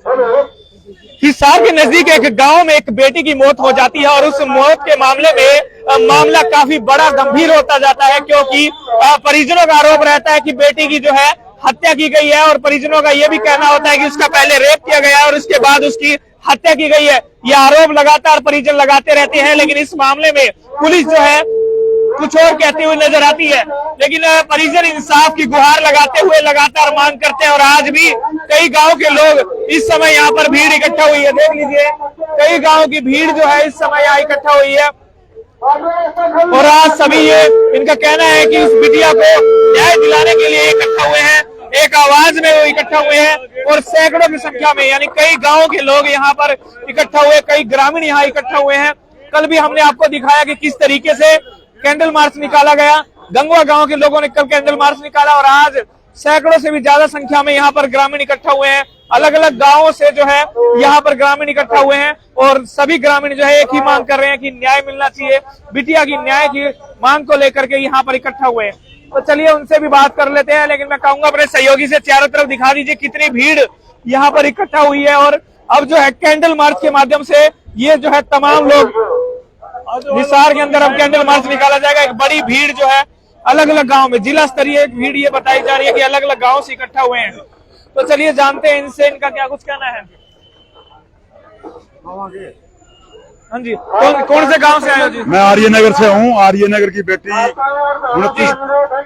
हिसार के नजदीक एक गांव में एक बेटी की मौत हो जाती है और उस मौत के मामले में मामला काफी बड़ा गंभीर होता जाता है, क्योंकि परिजनों का आरोप रहता है कि बेटी की जो है हत्या की गई है और परिजनों का यह भी कहना होता है कि उसका पहले रेप किया गया है और उसके बाद उसकी हत्या की गई है। यह आरोप लगातार परिजन लगाते रहते हैं, लेकिन इस मामले में पुलिस जो है कुछ और कहते हुए नजर आती है। लेकिन परिजन इंसाफ की गुहार लगाते हुए लगातार मांग करते हैं और आज भी कई गांव के लोग इस समय यहाँ पर भीड़ इकट्ठा हुई है। देख लीजिए, कई गांव की भीड़ जो है इस समय यहाँ इकट्ठा हुई है और आज सभी ये इनका कहना है कि इस बिटिया को न्याय दिलाने के लिए इकट्ठा हुए हैं, एक आवाज में वो इकट्ठा हुए हैं और सैकड़ों की संख्या में यानी कई गांव के लोग यहाँ पर इकट्ठा हुए, कई ग्रामीण यहाँ इकट्ठा हुए हैं। कल भी हमने आपको दिखाया कि किस तरीके से कैंडल मार्च निकाला गया, गंगवा गांव के लोगों ने कल कैंडल मार्च निकाला और आज सैकड़ों से भी ज्यादा संख्या में यहाँ पर ग्रामीण इकट्ठा हुए हैं। अलग अलग गांवों से जो है यहाँ पर ग्रामीण इकट्ठा हुए हैं और सभी ग्रामीण जो है एक ही मांग कर रहे हैं कि न्याय मिलना चाहिए, बिटिया की न्याय की मांग को लेकर के यहाँ पर इकट्ठा हुए हैं। तो चलिए उनसे भी बात कर लेते हैं, लेकिन मैं कहूंगा अपने सहयोगी से चारों तरफ दिखा दीजिए कितनी भीड़ यहाँ पर इकट्ठा हुई है। और अब जो है कैंडल मार्च के माध्यम से ये जो है तमाम लोग हिसार के अंदर अब कैंडल मार्च निकाला जाएगा। एक बड़ी भीड़ जो है अलग अलग गांव में, जिला स्तरीय एक भीड़ ये बताई जा रही है कि अलग अलग गांव से इकट्ठा हुए हैं। तो चलिए जानते हैं इनसे, इनका क्या कुछ कहना है। हाँ जी, कौन से गांव से आए हो जी? मैं आर्यनगर से हूँ। आर्यनगर की बेटी 29।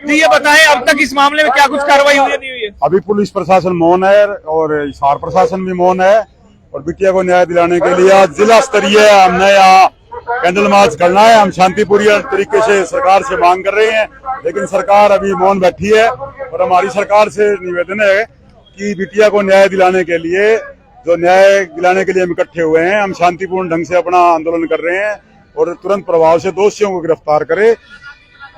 जी, ये बताएं अब तक इस मामले में क्या कुछ कार्रवाई हुई नहीं हुई है? अभी पुलिस प्रशासन मौन है और हिसार प्रशासन भी मौन है और बिटिया को न्याय दिलाने के लिए आज जिला स्तरीय हमने यहाँ कैंडल मार्च करना है। हम शांतिपूर्ण तरीके से सरकार से मांग कर रहे हैं, लेकिन सरकार अभी मौन बैठी है और हमारी सरकार से निवेदन है कि बिटिया को न्याय दिलाने के लिए हम इकट्ठे हुए हैं। हम शांतिपूर्ण ढंग से अपना आंदोलन कर रहे हैं और तुरंत प्रभाव से दोषियों को गिरफ्तार करे।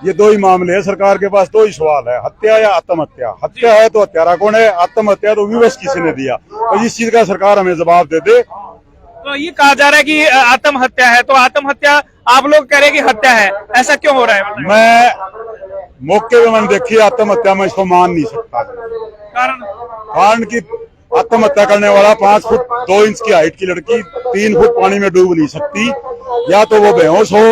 ये दो ही मामले हैं, सरकार के पास दो ही सवाल है, हत्या या आत्महत्या। हत्या है तो हत्यारा कौन है, आत्महत्या तो विवश किसी ने दिया, तो इस चीज का सरकार हमें जवाब दे दे। तो ये कहा जा रहा है कि आत्महत्या है, तो आत्महत्या आप लोग कह रहे हैं कि हत्या है, ऐसा क्यों हो रहा है? मैं मौके पे मैंने देखी आत्महत्या, मैं इसको मान नहीं सकता। कारण की आत्महत्या करने वाला 5 फुट 2 इंच की हाइट की लड़की 3 फुट पानी में डूब नहीं सकती। या तो वो बेहोश हो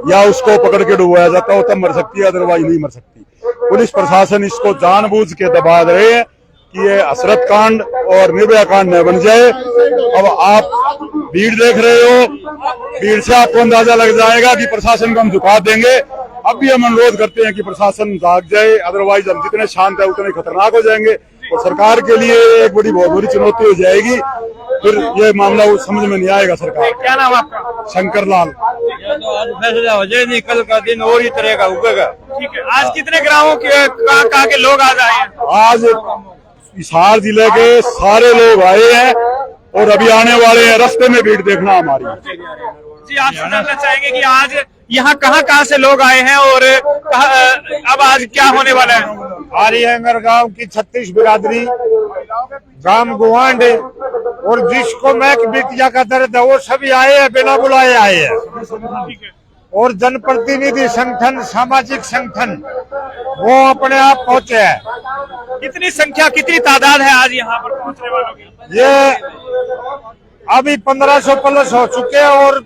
या उसको पकड़ के डुबाया जाता हो तब मर सकती है, अदरवाइज नहीं मर सकती। पुलिस प्रशासन इसको जानबूझ के दबा रहे हैं कि ये हसरत कांड और निर्भया कांड न बन जाए। अब आप भीड़ देख रहे हो, भीड़ से आपको अंदाजा लग जाएगा कि प्रशासन को हम झुका देंगे। अब भी हम अनुरोध करते हैं कि प्रशासन जाग जाए, अदरवाइज हम जितने शांत है उतने खतरनाक हो जाएंगे और सरकार के लिए एक बहुत बड़ी चुनौती हो जाएगी। फिर ये मामला समझ में नहीं आएगा सरकार। क्या नाम आपका? शंकर लाल। फैसला हो जाए, नहीं कल का दिन और ही तरह का उगेगा। ठीक है, आज कितने गाँवों के लोग आज आए हैं? आज हिसार जिले के सारे लोग आए हैं और अभी आने वाले हैं। रास्ते में भीड़ देखना हमारी। जी, आपसे जानना चाहेंगे कि आज यहाँ कहाँ से लोग आए हैं और अब आज क्या होने वाला है? आर्यनगर गांव की 36 बिरादरी, गांव गुवांड और जिसको मैं बिटिया का दर्द है वो सभी आए हैं, बिना बुलाए आए हैं। और जनप्रतिनिधि संगठन, सामाजिक संगठन वो अपने आप पहुंचे हैं। कितनी संख्या, कितनी तादाद है आज यहाँ पर पहुंचने वालों की? ये अभी 1500 प्लस हो चुके हैं और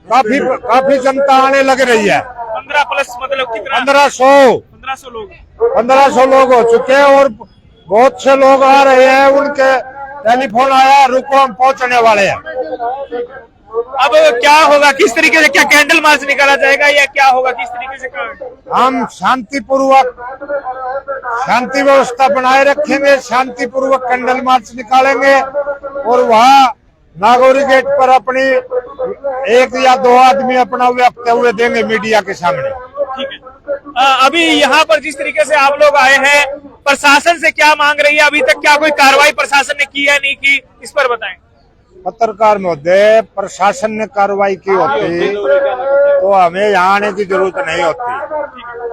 काफी जनता आने लग रही है। 15 प्लस मतलब कितना? 1500 लोग हो चुके हैं और बहुत से लोग आ रहे हैं। उनके टेलीफोन आया, रुको हम पहुंचने वाले हैं। अब क्या होगा, किस तरीके से, क्या कैंडल मार्च निकाला जाएगा या क्या होगा, किस तरीके से? हम शांतिपूर्वक शांति व्यवस्था बनाए रखेंगे, शांतिपूर्वक कैंडल मार्च निकालेंगे और वहाँ नागौरी गेट पर अपनी 1 या 2 आदमी अपना वक्तव्य देंगे मीडिया के सामने। ठीक है, अभी यहाँ पर जिस तरीके से आप लोग आए हैं, प्रशासन से क्या मांग रही है? अभी तक क्या कोई कार्रवाई प्रशासन ने की है, नहीं की, इस पर बताएं। पत्रकार महोदय, प्रशासन ने कार्रवाई की होती तो हमें यहाँ आने की जरूरत नहीं होती।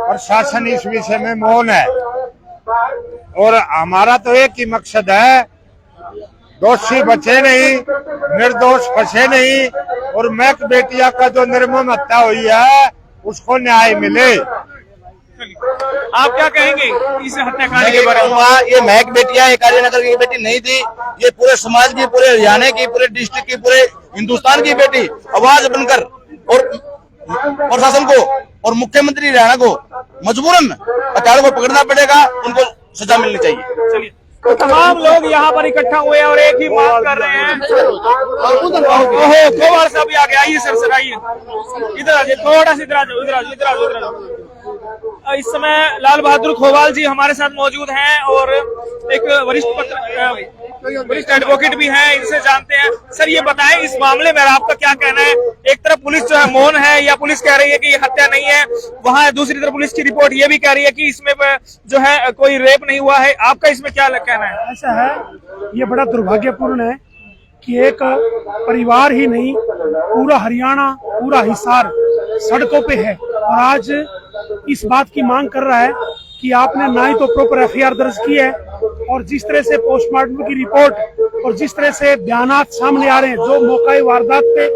प्रशासन इस विषय में मौन है और हमारा तो एक ही मकसद है, दोषी बचे नहीं, निर्दोष फंसे नहीं और मैं बेटिया का जो निर्मम हत्या हुई है उसको न्याय मिले। आप क्या कहेंगे इस हत्याकांड के बारे में? ये महक बेटियां, ये कालीनगर की बेटी नहीं थी, ये पूरे समाज की, पूरे हरियाणा की, पूरे डिस्ट्रिक्ट की, पूरे हिंदुस्तान की बेटी आवाज बनकर और प्रशासन को और मुख्यमंत्री हरियाणा को मजबूरन हत्यारों को पकड़ना पड़ेगा, उनको सजा मिलनी चाहिए। चलिए, तो तमाम लोग यहाँ पर इकट्ठा हुए और एक ही मांग कर रहे हैं। ओहो, खोवाल साहब भी आ गया, आइए सर आइए, इधर आइए, थोड़ा सा इधर आ जाओ, इधर आ जाओ, इधर आ जाओ, इधर आ जाओ। इस समय लाल बहादुर खोवाल जी हमारे साथ मौजूद हैं और एक वरिष्ठ एडवोकेट भी हैं, इनसे जानते हैं। सर ये बताएं, इस मामले में आपका क्या कहना है? एक तरफ पुलिस जो है मौन है, या पुलिस कह रही है कि ये हत्या नहीं है, वहाँ दूसरी तरफ पुलिस की रिपोर्ट ये भी कह रही है कि इसमें जो है कोई रेप नहीं हुआ है। आपका इसमें क्या कहना है? ऐसा है, ये बड़ा दुर्भाग्यपूर्ण है कि एक परिवार ही नहीं, पूरा हरियाणा, पूरा हिसार सड़कों पे है और आज इस बात की मांग कर रहा है कि आपने ना ही तो प्रॉपर एफआईआर दर्ज की है और जिस तरह से पोस्टमार्टम की रिपोर्ट और जिस तरह से बयानात सामने आ रहे हैं, जो मौका वारदात पे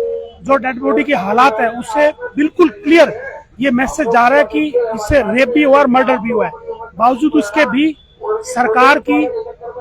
जो डेड बॉडी के हालात है, उससे बिल्कुल क्लियर ये मैसेज जा रहा है कि इससे रेप भी हुआ और मर्डर भी हुआ है। बावजूद उसके भी सरकार की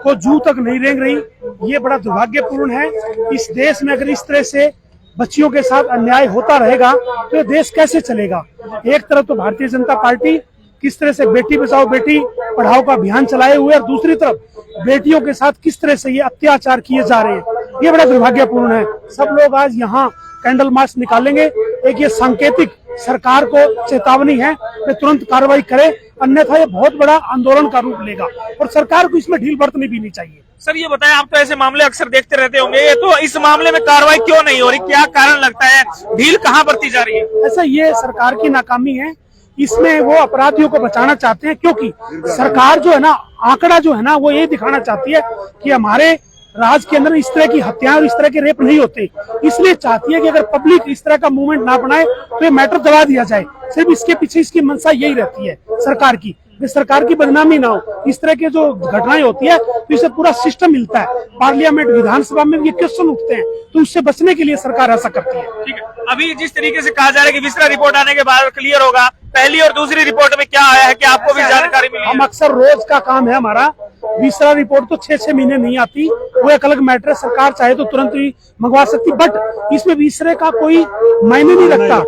को जू तक नहीं रेंग रही। ये बड़ा दुर्भाग्यपूर्ण है। इस देश में अगर इस तरह से बच्चियों के साथ अन्याय होता रहेगा तो ये देश कैसे चलेगा? एक तरफ तो भारतीय जनता पार्टी किस तरह से बेटी बचाओ बेटी पढ़ाओ का अभियान चलाए हुए और दूसरी तरफ बेटियों के साथ किस तरह से ये अत्याचार किए जा रहे हैं, ये बड़ा दुर्भाग्यपूर्ण है। सब लोग आज यहाँ कैंडल मार्च निकालेंगे। एक ये सांकेतिक सरकार को चेतावनी है कि तुरंत कार्रवाई करे, अन्यथा ये बहुत बड़ा आंदोलन का रूप लेगा और सरकार को इसमें ढील बरतनी भी नहीं चाहिए। सर ये बताएं, आप तो ऐसे मामले अक्सर देखते रहते होंगे, ये तो इस मामले में कार्रवाई क्यों नहीं हो रही? क्या कारण लगता है, ढील कहाँ बरती जा रही है? ऐसा ये सरकार की नाकामी है। इसमें वो अपराधियों को बचाना चाहते हैं, क्योंकि सरकार जो है ना, आंकड़ा जो है ना, वो ये दिखाना चाहती है कि हमारे राज्य के अंदर इस तरह की हत्याएं और इस तरह के रेप नहीं होते। इसलिए चाहती है कि अगर पब्लिक इस तरह का मूवमेंट ना बनाए तो ये मैटर दबा दिया जाए। सिर्फ इसके पीछे इसकी मंशा यही रहती है सरकार की, सरकार की बदनामी ना हो। इस तरह के जो घटनाएं होती है तो इससे पूरा सिस्टम मिलता है। पार्लियामेंट, विधानसभा में ये क्वेश्चन उठते हैं, तो उससे बचने के लिए सरकार ऐसा करती है। ठीक है, अभी जिस तरीके से कहा जा रहा है कि विस्तार रिपोर्ट आने के बाद क्लियर होगा, पहली और दूसरी रिपोर्ट में क्या आया है कि आपको भी जानकारी मिली? हम अक्सर रोज का काम है हमारा, विस्तार रिपोर्ट तो 6-6 महीने नहीं आती, वो एक अलग मैटर है। सरकार चाहे तो तुरंत ही मंगवा सकती, बट इसमें विसरे का कोई मायने नहीं रखता,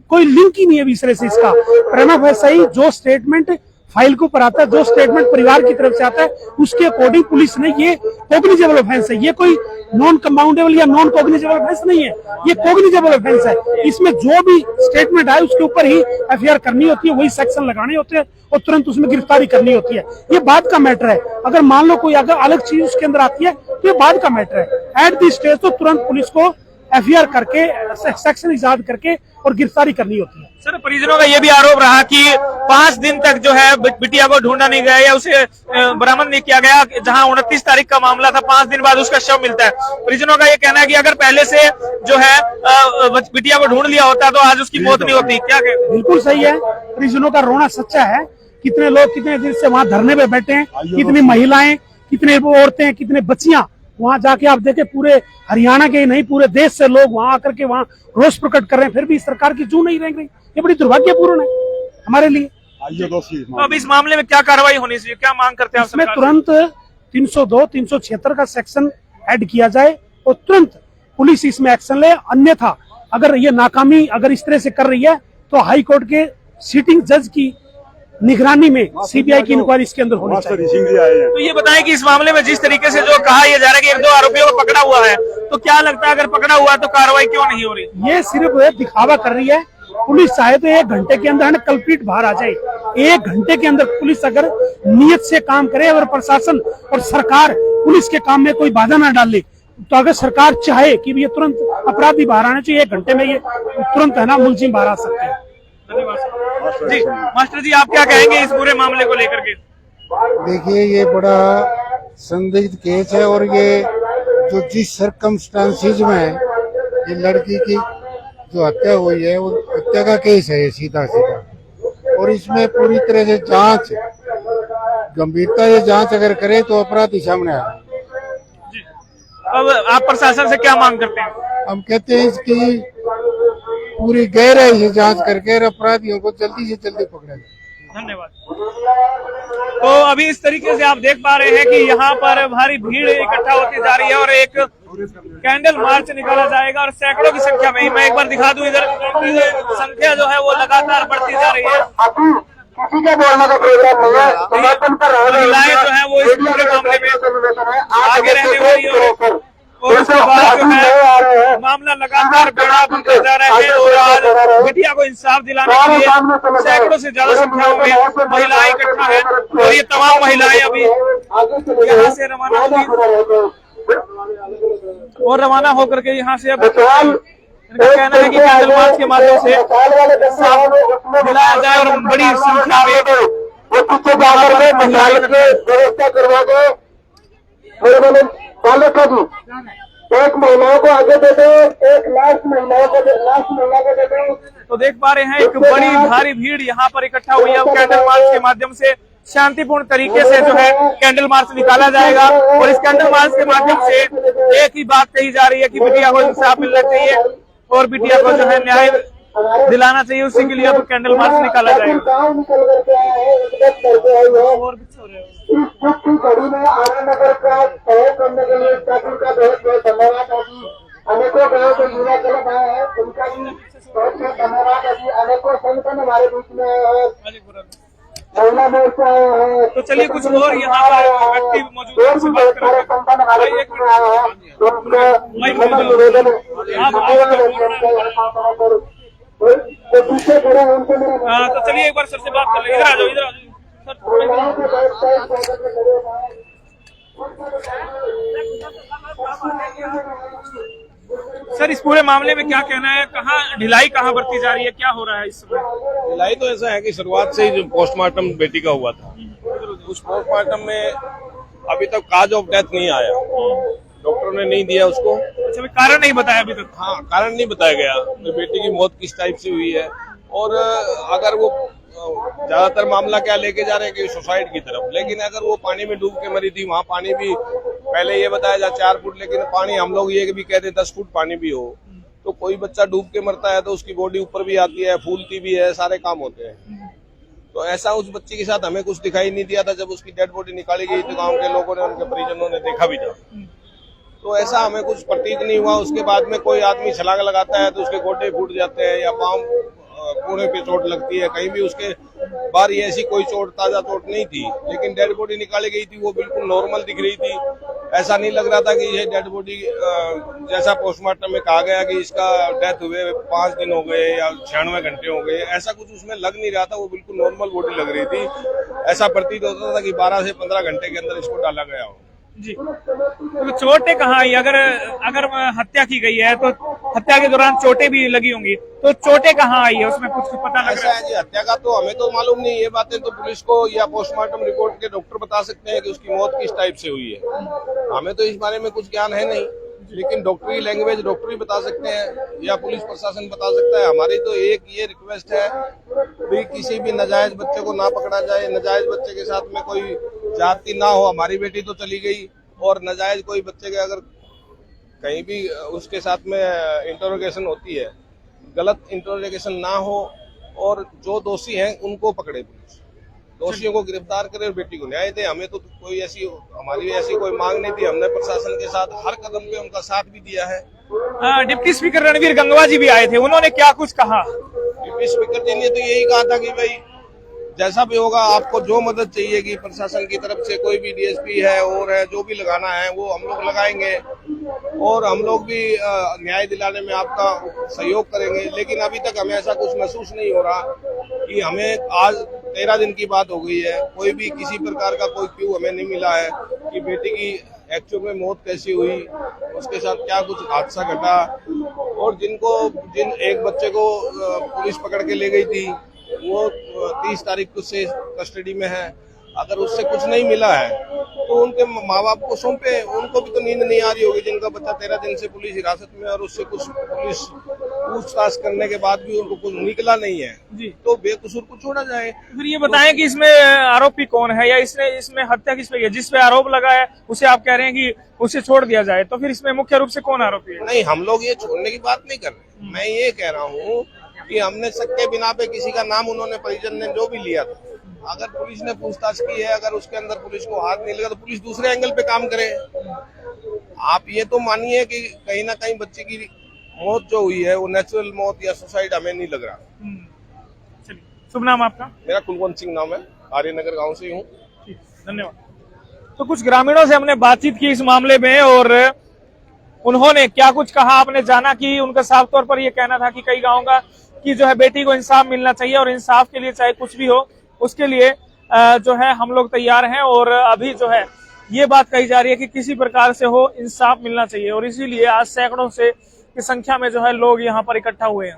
कोई लिंक ही नहीं है विसरे से। इसका प्रेमा फैसा ही जो स्टेटमेंट फाइल को पर आता है, जो स्टेटमेंट परिवार की तरफ से आता है, उसके अकॉर्डिंग पुलिस ने ये कॉग्निजेबल ऑफेंस है। ये कोई नॉन कंपाउंडेबल या नॉन कॉग्निजेबल ऑफेंस नहीं है, ये कॉग्निजेबल ऑफेंस है। इसमें जो भी स्टेटमेंट आए उसके ऊपर ही एफआईआर करनी होती है, वही सेक्शन लगाने होते हैं और तुरंत उसमें गिरफ्तारी करनी होती है। ये बाद का मैटर है। अगर मान लो कोई अगर अलग चीज उसके अंदर आती है तो ये बाद का मैटर है। एट दी स्टेज तो तुरंत पुलिस को एफआईआर करके सेक्शन इजाद करके और गिरफ्तारी करनी होती है। सर परिजनों का ये भी आरोप रहा कि 5 दिन तक जो है बिटिया को ढूंढा नहीं गया या उसे बरामद नहीं किया गया, जहां 29 तारीख का मामला था, 5 दिन बाद उसका शव मिलता है। परिजनों का ये कहना है कि अगर पहले से जो है बिटिया को ढूंढ लिया होता तो आज उसकी मौत नहीं होती। क्या कहते? बिल्कुल सही है, परिजनों का रोना सच्चा है। कितने लोग कितने दिन से वहाँ धरने पे बैठे हैं, कितनी महिलाएं, कितने औरतें, कितने बच्चियां वहां जाके आप देखें, पूरे हरियाणा के ही नहीं पूरे देश से लोग वहां आकर के वहां रोष प्रकट कर रहे हैं, फिर भी सरकार की जू नहीं रेंग रही। ये बड़ी दुर्भाग्यपूर्ण है हमारे लिए। तो अब इस मामले में क्या कार्रवाई होनी चाहिए, क्या मांग करते हैं? इसमें तुरंत 302, 376 का सेक्शन ऐड किया जाए और तुरंत पुलिस इसमें एक्शन ले। अन्यथा अगर ये नाकामी अगर इस तरह से कर रही है तो हाई कोर्ट के सिटिंग जज की निगरानी में सीबीआई की इंक्वायरी इसके अंदर होनी चाहिए। तो ये बताएं कि इस मामले में जिस तरीके से जो कहा यह जा रहा है कि 1-2 आरोपियों को पकड़ा हुआ है, तो क्या लगता है अगर पकड़ा हुआ है तो कार्रवाई क्यों नहीं हो रही? ये सिर्फ दिखावा कर रही है। पुलिस चाहे तो 1 घंटे के अंदर कल्प्रिट बाहर आ जाए। 1 घंटे के अंदर पुलिस अगर नियत से काम करे और प्रशासन और सरकार पुलिस के काम में कोई बाधा न डाले, तो अगर सरकार चाहे कि ये तुरंत अपराधी बाहर आने चाहिए, 1 घंटे में ये तुरंत है ना मुलजिम बाहर आ सकते हैं। जी मास्टर जी, आप क्या कहेंगे इस पूरे मामले को लेकर के? देखिए, ये बड़ा संदिग्ध केस है और ये जो जिस सर्कमस्टांसिस में ये लड़की की जो हत्या हुई है वो हत्या का केस है, ये सीधा और इसमें पूरी तरह से जांच, गंभीरता से जांच अगर करे तो अपराधी सामने आ। अब आप प्रशासन से क्या मांग करते हैं? हम कहते हैं इसकी पूरी गहराई से जांच करके अपराधियों को जल्दी से जल्दी पकड़ा जाए। धन्यवाद। तो अभी इस तरीके से आप देख पा रहे हैं कि यहाँ पर भारी भीड़ इकट्ठा होती जा रही है और एक कैंडल मार्च निकाला जाएगा और सैकड़ों की संख्या में, मैं एक बार दिखा दूं, इधर संख्या जो है वो लगातार बढ़ती जा रही है। किसी का बोलने का प्रोग्राम नहीं है, समर्थन कर रहे हैं। महिलाएं जो है वो इस पूरे मामले में आगे रहने वाली है और उसके बाद जो है मामला लगातार बड़ा बनता जा रहा है और आज बिटिया को इंसाफ दिलाने के लिए सैकड़ों से ज्यादा संख्या में महिलाएं इकट्ठा है और ये तमाम महिलाएं अभी यहाँ से रवाना होगी और रवाना होकर के यहाँ से अब इनका कहना है कि कैंडल मार्च के माध्यम से दिलाया जाए और बड़ी संख्या में व्यवस्था करवा दो। एक महिलाओं को आगे दे दो, एक लास्ट महिला को दे दो। तो देख पा रहे हैं एक बड़ी भारी भीड़ यहाँ पर इकट्ठा हुई है। कैंडल मार्च के माध्यम से शांतिपूर्ण तरीके से जो है कैंडल मार्च निकाला जाएगा और इस कैंडल मार्च के माध्यम से एक ही बात कही जा रही है कि बिटिया को इंसाफ मिलना चाहिए और बिटिया को जो है न्याय दिलाना चाहिए। उसी के लिए अब कैंडल मार्च निकाला जाएगा। घड़ी में आनंद नगर का सहयोग करने के लिए का बहुत बहुत धन्यवाद अभी अनेकों गाँव के युवा क्लब आए हैं, उनका भी बहुत बहुत धन्यवाद अभी अनेकों संगठन हमारे बीच में महिला मोर्चा आए हैं। तो चलिए कुछ और यहाँ पर व्यक्ति मौजूद है, उनसे बात सारे संगठन हमारे बीच में आए हैं, तो उनका निवेदन जो पीछे खड़े हैं उनसे मेरा तो चलिए एक बार सर से बात कर ले। इधर आ जाओ, इधर आ जाओ सर। इस पूरे मामले में क्या कहना है, कहाँ ढिलाई कहाँ बरती जा रही है, क्या हो रहा है इस समय? ढिलाई तो ऐसा है कि शुरुआत से ही जो पोस्टमार्टम बेटी का हुआ था उस पोस्टमार्टम में अभी तक काज ऑफ डेथ नहीं आया, डॉक्टरों ने नहीं दिया उसको। अच्छा, कारण नहीं बताया अभी तक? हाँ, कारण नहीं बताया गया कि बेटी की मौत किस टाइप से हुई है। और अगर वो ज्यादातर मामला क्या लेके जा रहे हैं कि सुसाइड की तरफ, लेकिन अगर वो पानी में डूब के मरी थी, वहाँ पानी भी पहले ये बताया जा 4 फुट, लेकिन पानी हम लोग ये भी कहते 10 फुट पानी भी हो तो कोई बच्चा डूब के मरता है तो उसकी बॉडी ऊपर भी आती है, फूलती भी है, सारे काम होते हैं। तो ऐसा उस बच्चे के साथ हमें कुछ दिखाई नहीं दिया था। जब उसकी डेड बॉडी निकाली गई तो गाँव के लोगों ने, उनके परिजनों ने देखा भी था, तो ऐसा हमें कुछ प्रतीत नहीं हुआ। उसके बाद में कोई आदमी छलांग लगाता है तो उसके गोडे फूट जाते हैं या पाँव कोने पे चोट लगती है, कहीं भी उसके बाहर ये ऐसी कोई चोट, ताजा चोट नहीं थी। लेकिन डेड बॉडी निकाली गई थी वो बिल्कुल नॉर्मल दिख रही थी। ऐसा नहीं लग रहा था कि ये डेड बॉडी जैसा पोस्टमार्टम में कहा गया कि इसका डेथ हुए 5 दिन हो गए या 96 घंटे हो गए, ऐसा कुछ उसमें लग नहीं रहा था। वो बिल्कुल नॉर्मल बॉडी लग रही थी। ऐसा प्रतीत होता था कि 12 से 15 घंटे के अंदर इसको डाला गया हो। जी, तो चोटें कहाँ आई? अगर हत्या की गई है तो हत्या के दौरान चोटें भी लगी होंगी, तो चोटें कहाँ आई है उसमें कुछ पता लग रहा है? जी, हत्या का तो हमें तो मालूम नहीं, ये बातें तो पुलिस को या पोस्टमार्टम रिपोर्ट के डॉक्टर बता सकते हैं कि उसकी मौत किस टाइप से हुई है। हमें तो इस बारे में कुछ ज्ञान है नहीं, लेकिन डॉक्टरी लैंग्वेज डॉक्टर ही बता सकते हैं या पुलिस प्रशासन बता सकता है। हमारी तो एक ये रिक्वेस्ट है कि किसी भी नाजायज बच्चे को ना पकड़ा जाए, नाजायज बच्चे के साथ में कोई जाति ना हो। हमारी बेटी तो चली गई और नाजायज कोई बच्चे के अगर कहीं भी उसके साथ में इंटरोगेशन होती है, गलत इंटरोगेशन ना हो और जो दोषी हैं उनको पकड़े पुलिस, दोषियों को गिरफ्तार करे और बेटी को न्याय दे। हमें तो कोई ऐसी, हमारी ऐसी कोई मांग नहीं थी। हमने प्रशासन के साथ हर कदम पे उनका साथ भी दिया है। डिप्टी स्पीकर रणवीर गंगवा जी भी आए थे, उन्होंने क्या कुछ कहा? डिप्टी स्पीकर जी ने तो यही कहा था कि भाई जैसा भी होगा आपको जो मदद चाहिए कि प्रशासन की तरफ से कोई भी डीएसपी है और है जो भी लगाना है वो हम लोग लगाएंगे और हम लोग भी न्याय दिलाने में आपका सहयोग करेंगे। लेकिन अभी तक हमें ऐसा कुछ महसूस नहीं हो रहा कि हमें आज 13 दिन की बात हो गई है, कोई भी किसी प्रकार का कोई क्लू हमें नहीं मिला है कि बेटी की एक्चुअल में मौत कैसी हुई, उसके साथ क्या कुछ हादसा घटा। और जिन एक बच्चे को पुलिस पकड़ के ले गई थी वो 30 तारीख से कस्टडी में है। अगर उससे कुछ नहीं मिला है तो उनके माँ बाप को सौंपे, उनको भी तो नींद नहीं आ रही होगी जिनका बच्चा 13 दिन से पुलिस हिरासत में और उससे कुछ पुलिस पूछताछ करने के बाद भी उनको कुछ निकला नहीं है जी, तो बेकसूर को छोड़ा जाए। फिर ये बताएं कि इसमें आरोपी कौन है या इसमें हत्या किस पे है? जिस पे आरोप लगा है उसे आप कह रहे हैं कि उसे छोड़ दिया जाए, तो फिर इसमें मुख्य रूप से कौन आरोपी है? नहीं, हम लोग ये छोड़ने की बात नहीं कर रहे। मैं ये कह रहा हूँ कि हमने शक के बिना पे किसी का नाम उन्होंने परिजन ने जो भी लिया था अगर पुलिस ने पूछताछ की है, अगर उसके अंदर पुलिस को हाथ नहीं लगा तो पुलिस दूसरे एंगल पे काम करे। आप ये तो मानिए कि कहीं ना कहीं बच्चे की मौत जो हुई है वो नेचुरल मौत या सुसाइड हमें नहीं लग रहा। चलिए, शुभ नाम आपका? मेरा कुलवंत सिंह नाम है, आर्यनगर गांव से हूँ। धन्यवाद। तो कुछ ग्रामीणों से हमने बातचीत की इस मामले में और उन्होंने क्या कुछ कहा आपने जाना कि उनका साफ तौर पर यह कहना था कि कई गाँव का कि जो है बेटी को इंसाफ मिलना चाहिए और इंसाफ के लिए चाहे कुछ भी हो उसके लिए जो है हम लोग तैयार हैं। और अभी जो है ये बात कही जा रही है कि किसी प्रकार से हो इंसाफ मिलना चाहिए और इसीलिए आज सैकड़ों से की संख्या में जो है लोग यहाँ पर इकट्ठा हुए हैं।